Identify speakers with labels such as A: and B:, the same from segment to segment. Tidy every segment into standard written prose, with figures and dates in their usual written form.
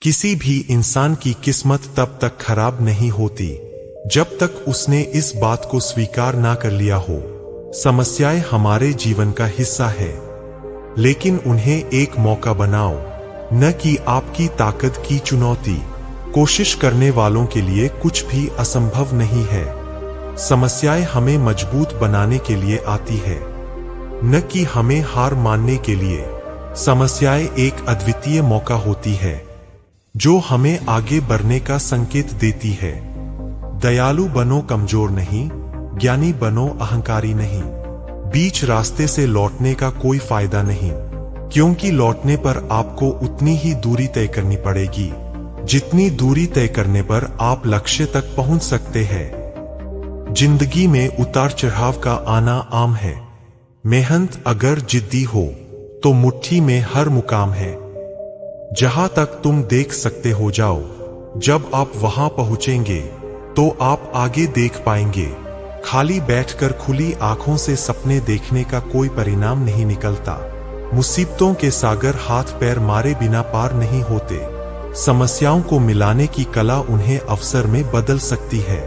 A: किसी भी इंसान की किस्मत तब तक खराब नहीं होती जब तक उसने इस बात को स्वीकार ना कर लिया हो। समस्याएं हमारे जीवन का हिस्सा है, लेकिन उन्हें एक मौका बनाओ, न कि आपकी ताकत की चुनौती। कोशिश करने वालों के लिए कुछ भी असंभव नहीं है। समस्याएं हमें मजबूत बनाने के लिए आती है, न कि हमें हार मानने के लिए। समस्याएं एक अद्वितीय मौका होती है जो हमें आगे बढ़ने का संकेत देती है। दयालु बनो, कमजोर नहीं। ज्ञानी बनो, अहंकारी नहीं। बीच रास्ते से लौटने का कोई फायदा नहीं, क्योंकि लौटने पर आपको उतनी ही दूरी तय करनी पड़ेगी जितनी दूरी तय करने पर आप लक्ष्य तक पहुंच सकते हैं। जिंदगी में उतार चढ़ाव का आना आम है। मेहनत अगर जिद्दी हो तो मुट्ठी में हर मुकाम है। जहां तक तुम देख सकते हो जाओ। जब आप वहां पहुंचेंगे तो आप आगे देख पाएंगे। खाली बैठकर खुली आंखों से सपने देखने का कोई परिणाम नहीं निकलता। मुसीबतों के सागर हाथ पैर मारे बिना पार नहीं होते। समस्याओं को मिलाने की कला उन्हें अवसर में बदल सकती है,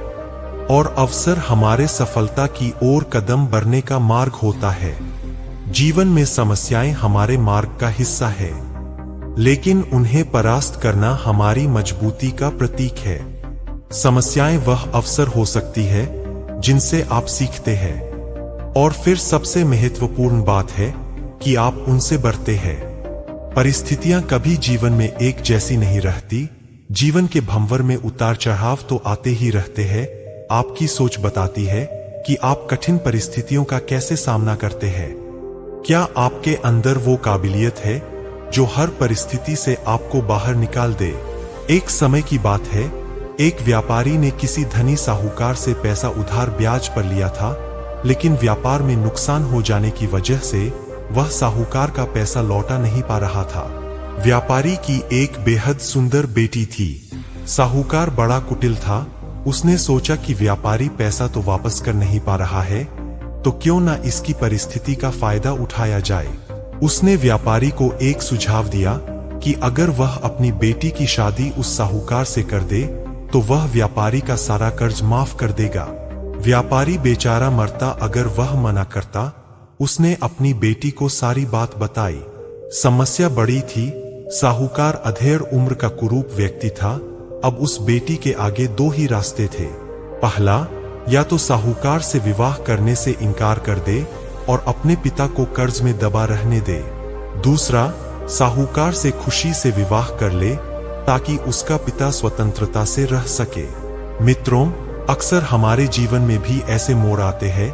A: और अवसर हमारे सफलता की ओर कदम बढ़ने का मार्ग होता है। जीवन में समस्याएं हमारे मार्ग का हिस्सा है, लेकिन उन्हें परास्त करना हमारी मजबूती का प्रतीक है। समस्याएं वह अवसर हो सकती है जिनसे आप सीखते हैं, और फिर सबसे महत्वपूर्ण बात है कि आप उनसे बढ़ते हैं। परिस्थितियां कभी जीवन में एक जैसी नहीं रहती। जीवन के भंवर में उतार चढ़ाव तो आते ही रहते हैं। आपकी सोच बताती है कि आप कठिन परिस्थितियों का कैसे सामना करते हैं। क्या आपके अंदर वो काबिलियत है जो हर परिस्थिति से आपको बाहर निकाल दे? एक समय की बात है, एक व्यापारी ने किसी धनी साहूकार से पैसा उधार ब्याज पर लिया था, लेकिन व्यापार में नुकसान हो जाने की वजह से वह साहूकार का पैसा लौटा नहीं पा रहा था। व्यापारी की एक बेहद सुंदर बेटी थी। साहूकार बड़ा कुटिल था। उसने सोचा कि व्यापारी पैसा तो वापस कर नहीं पा रहा है, तो क्यों ना इसकी परिस्थिति का फायदा उठाया जाए। उसने व्यापारी को एक सुझाव दिया कि अगर वह अपनी बेटी की शादी उस साहूकार से कर दे तो वह व्यापारी का सारा कर्ज माफ कर देगा। व्यापारी बेचारा मरता अगर वह मना करता। उसने अपनी बेटी को सारी बात बताई। समस्या बड़ी थी। साहूकार अधेड़ उम्र का कुरूप व्यक्ति था। अब उस बेटी के आगे दो ही रास्ते थे। पहला, या तो साहूकार से विवाह करने से इनकार कर दे और अपने पिता को कर्ज में दबा रहने दे। दूसरा, साहूकार से खुशी से विवाह कर ले ताकि उसका पिता स्वतंत्रता से रह सके। मित्रों, अक्सर हमारे जीवन में भी ऐसे मोड़ आते हैं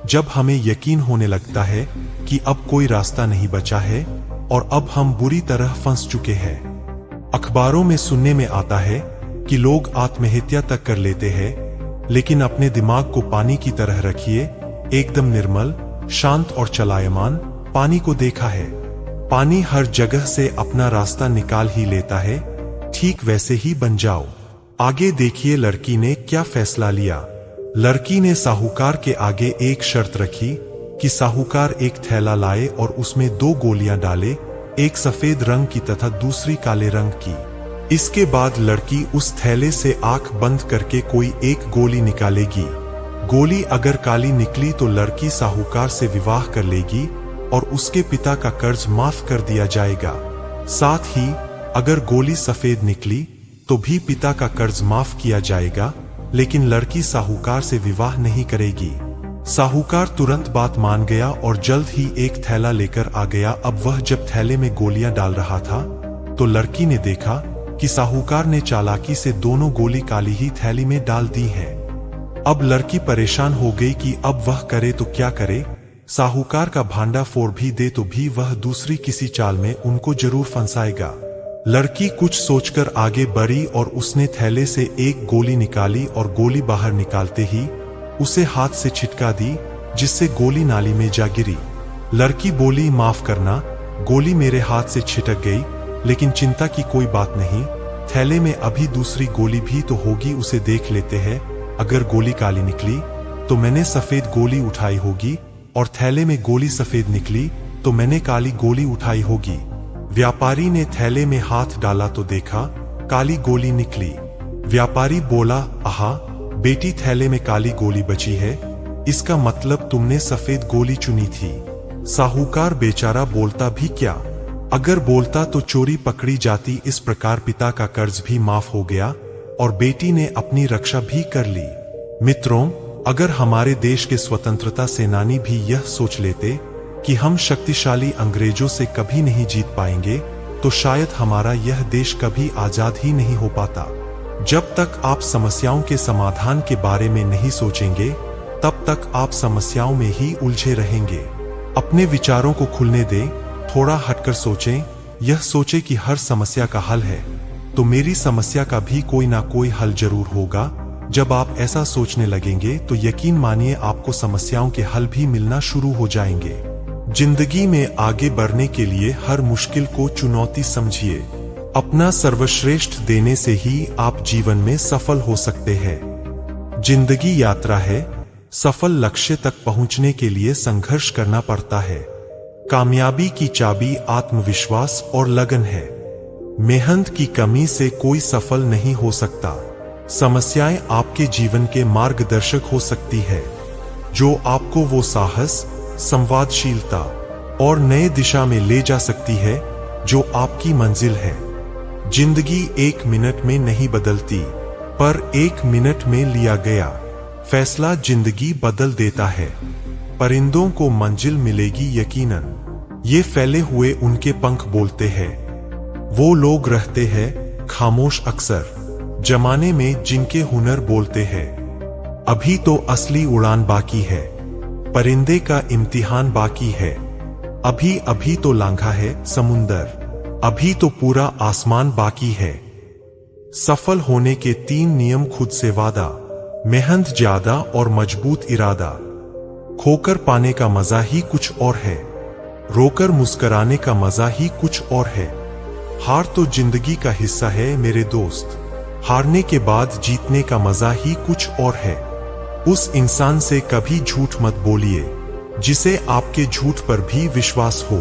A: जब हमें यकीन होने लगता है कि अब कोई रास्ता नहीं बचा है और अब हम बुरी तरह फंस चुके हैं। अखबारों में सुनने में आता है कि लोग आत्महत्या तक कर लेते हैं, लेकिन अपने दिमाग को पानी की तरह रखिए, एकदम निर्मल, शांत और चलायमान। पानी को देखा है, पानी हर जगह से अपना रास्ता निकाल ही लेता है। ठीक वैसे ही बन जाओ। आगे देखिए लड़की ने क्या फैसला लिया। लड़की ने साहूकार के आगे एक शर्त रखी कि साहूकार एक थैला लाए और उसमें 2 गोलियां डाले, एक सफेद रंग की तथा दूसरी काले रंग की। इसके बाद लड़की उस थैले से आंख बंद करके कोई एक गोली निकालेगी। गोली अगर काली निकली तो लड़की साहूकार से विवाह कर लेगी और उसके पिता का कर्ज माफ कर दिया जाएगा। साथ ही अगर गोली सफेद निकली तो भी पिता का कर्ज माफ किया जाएगा, लेकिन लड़की साहूकार से विवाह नहीं करेगी। साहूकार तुरंत बात मान गया और जल्द ही एक थैला लेकर आ गया। अब वह जब थैले में गोलियां डाल रहा था तो लड़की ने देखा कि साहूकार ने चालाकी से दोनों गोली काली ही थैली में डाल दी है। अब लड़की परेशान हो गई कि अब वह करे तो क्या करे। साहूकार का भांडा फोड़ भी दे तो भी वह दूसरी किसी चाल में उनको जरूर फंसाएगा। लड़की कुछ सोचकर आगे बढ़ी और उसने थैले से एक गोली निकाली और गोली बाहर निकालते ही उसे हाथ से छिटका दी, जिससे गोली नाली में जा गिरी। लड़की बोली, माफ करना, गोली मेरे हाथ से छिटक गई, लेकिन चिंता की कोई बात नहीं। थैले में अभी दूसरी गोली भी तो होगी, उसे देख लेते हैं। अगर गोली काली निकली तो मैंने सफेद गोली उठाई होगी, और थैले में गोली सफेद निकली तो मैंने काली गोली उठाई होगी। व्यापारी ने थैले में हाथ डाला तो देखा काली गोली निकली। व्यापारी बोला, आहा बेटी, थैले में काली गोली बची है, इसका मतलब तुमने सफेद गोली चुनी थी। साहूकार बेचारा बोलता भी क्या, अगर बोलता तो चोरी पकड़ी जाती। इस प्रकार पिता का कर्ज भी माफ हो गया और बेटी ने अपनी रक्षा भी कर ली। मित्रों, अगर हमारे देश के स्वतंत्रता सेनानी भी यह सोच लेते कि हम शक्तिशाली अंग्रेजों से कभी नहीं जीत पाएंगे, तो शायद हमारा यह देश कभी आजाद ही नहीं हो पाता। जब तक आप समस्याओं के समाधान के बारे में नहीं सोचेंगे, तब तक आप समस्याओं में ही उलझे रहेंगे। अपने विचारों को खुलने दें, थोड़ा हटकर सोचें। यह सोचें कि हर समस्या का हल है, तो मेरी समस्या का भी कोई ना कोई हल जरूर होगा। जब आप ऐसा सोचने लगेंगे तो यकीन मानिए आपको समस्याओं के हल भी मिलना शुरू हो जाएंगे। जिंदगी में आगे बढ़ने के लिए हर मुश्किल को चुनौती समझिए। अपना सर्वश्रेष्ठ देने से ही आप जीवन में सफल हो सकते हैं। जिंदगी यात्रा है, सफल लक्ष्य तक पहुंचने के लिए संघर्ष करना पड़ता है। कामयाबी की चाबी आत्मविश्वास और लगन है। मेहनत की कमी से कोई सफल नहीं हो सकता। समस्याएं आपके जीवन के मार्गदर्शक हो सकती है, जो आपको वो साहस, संवादशीलता और नए दिशा में ले जा सकती है जो आपकी मंजिल है। जिंदगी 1 मिनट में नहीं बदलती, पर 1 मिनट में लिया गया फैसला जिंदगी बदल देता है। परिंदों को मंजिल मिलेगी यकीनन, ये फैले हुए उनके पंख बोलते हैं। वो लोग रहते हैं खामोश अक्सर, जमाने में जिनके हुनर बोलते हैं। अभी तो असली उड़ान बाकी है, परिंदे का इम्तिहान बाकी है। अभी अभी तो लांघा है समुंदर, अभी तो पूरा आसमान बाकी है। सफल होने के 3 नियम खुद से वादा, मेहनत ज्यादा और मजबूत इरादा। खोकर पाने का मजा ही कुछ और है, रोकर मुस्कराने का मजा ही कुछ और है। हार तो जिंदगी का हिस्सा है मेरे दोस्त, हारने के बाद जीतने का मजा ही कुछ और है। उस इंसान से कभी झूठ मत बोलिए जिसे आपके झूठ पर भी विश्वास हो।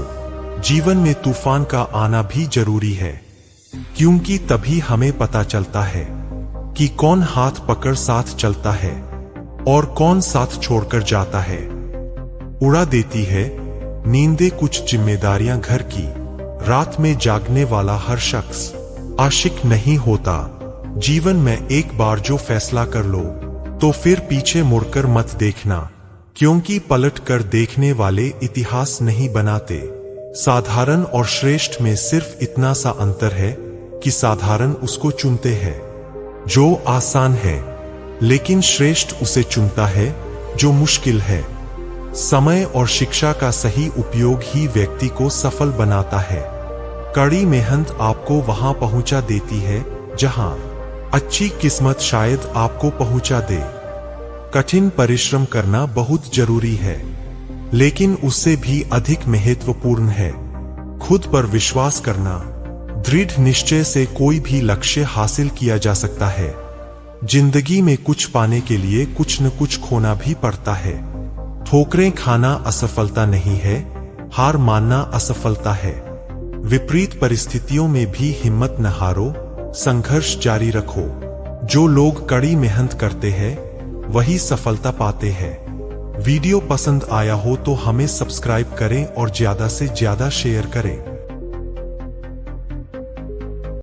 A: जीवन में तूफान का आना भी जरूरी है, क्योंकि तभी हमें पता चलता है कि कौन हाथ पकड़ साथ चलता है और कौन साथ छोड़कर जाता है। उड़ा देती है नींदें कुछ जिम्मेदारियां घर की, रात में जागने वाला हर शख्स आशिक नहीं होता। जीवन में एक बार जो फैसला कर लो तो फिर पीछे मुड़कर मत देखना, क्योंकि पलट कर देखने वाले इतिहास नहीं बनाते। साधारण और श्रेष्ठ में सिर्फ इतना सा अंतर है कि साधारण उसको चुनते हैं जो आसान है, लेकिन श्रेष्ठ उसे चुनता है जो मुश्किल है। समय और शिक्षा का सही उपयोग ही व्यक्ति को सफल बनाता है। कड़ी मेहनत आपको वहां पहुंचा देती है जहां अच्छी किस्मत शायद आपको पहुंचा दे। कठिन परिश्रम करना बहुत जरूरी है, लेकिन उससे भी अधिक महत्वपूर्ण है खुद पर विश्वास करना। दृढ़ निश्चय से कोई भी लक्ष्य हासिल किया जा सकता है। जिंदगी में कुछ पाने के लिए कुछ न कुछ खोना भी पड़ता है। ठोकरें खाना असफलता नहीं है, हार मानना असफलता है। विपरीत परिस्थितियों में भी हिम्मत न हारो, संघर्ष जारी रखो। जो लोग कड़ी मेहनत करते हैं वही सफलता पाते हैं। वीडियो पसंद आया हो तो हमें सब्सक्राइब करें और ज्यादा से ज्यादा शेयर करें।